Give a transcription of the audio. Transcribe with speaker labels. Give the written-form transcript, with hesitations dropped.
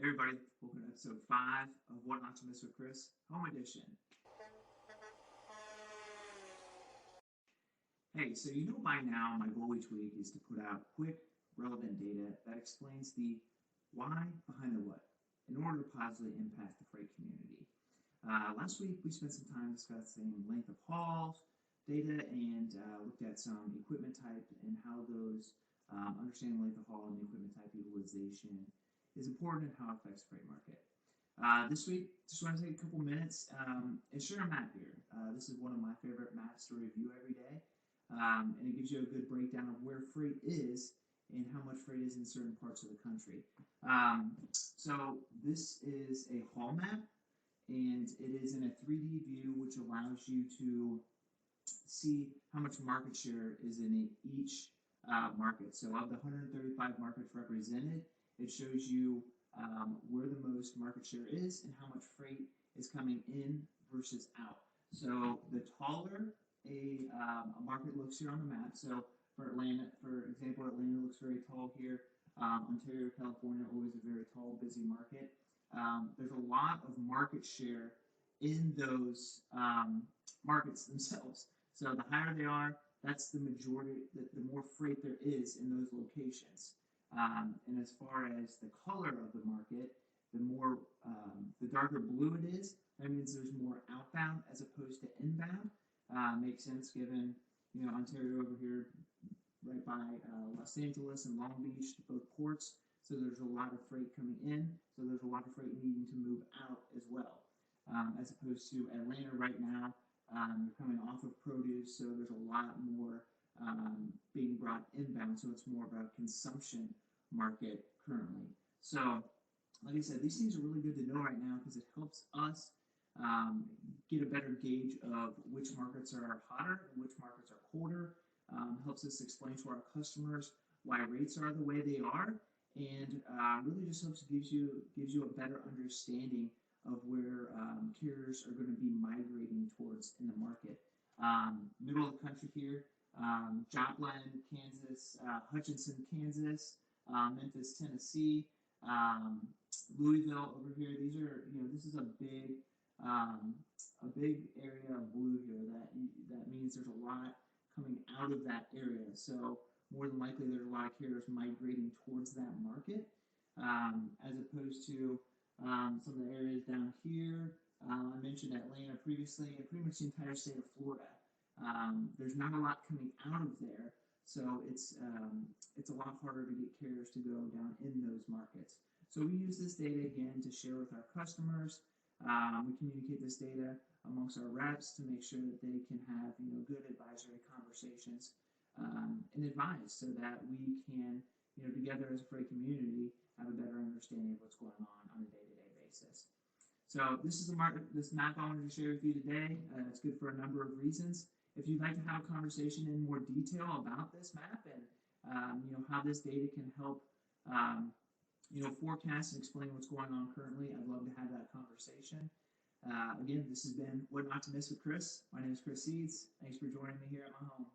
Speaker 1: Hey everybody, welcome to episode 5 of What Not to Miss with Chris, Home Edition. Hey, so you know by now my goal each week is to put out quick, relevant data that explains the why behind the what in order to positively impact the freight community. Last week we spent some time discussing length of hauls data and looked at some equipment type and how those understanding length of haul and equipment type utilization is important and how it affects the freight market. This week, just want to take a couple minutes and share a map here. This is one of my favorite maps to review every day, and it gives you a good breakdown of where freight is and how much freight is in certain parts of the country. So this is a haul map, and it is in a 3D view, which allows you to see how much market share is in each market. So of the 135 markets represented, it shows you where the most market share is and how much freight is coming in versus out. So the taller a market looks here on the map. So for Atlanta, for example, Atlanta looks very tall here. Ontario, California, always a very tall, busy market. There's a lot of market share in those markets themselves. So the higher they are, that's the majority, the more freight there is in those locations. And as far as the color of the market, the darker blue it is, that means there's more outbound as opposed to inbound. Makes sense given, Ontario over here right by Los Angeles and Long Beach, both ports. So there's a lot of freight coming in. So there's a lot of freight needing to move out as well. As opposed to Atlanta right now, you're coming off of produce, so there's a lot more being brought inbound. So it's more of a consumption market currently. So, like I said, these things are really good to know right now because it helps us get a better gauge of which markets are hotter and which markets are colder. Helps us explain to our customers why rates are the way they are, and really just helps gives you a better understanding of where carriers are going to be migrating towards in the market. Middle of the country here, Joplin, Kansas, Hutchinson, Kansas, Memphis, Tennessee, Louisville over here. These are, this is a big area of blue here. That means there's a lot coming out of that area. So more than likely, there's a lot of carriers migrating towards that market, as opposed to some of the areas down here. I mentioned Atlanta previously, and pretty much the entire state of Florida. There's not a lot coming out of there, so it's a lot harder to get carriers to go down in those markets. So we use this data again to share with our customers. We communicate this data amongst our reps to make sure that they can have good advisory conversations and advice, so that we can together as a freight community have a better understanding of what's going on a day-to-day basis. So this is this map I wanted to share with you today. It's good for a number of reasons. If you'd like to have a conversation in more detail about this map and how this data can help forecast and explain what's going on currently, I'd love to have that conversation. Again, this has been What Not to Miss with Chris. My name is Chris Seeds. Thanks for joining me here at my home.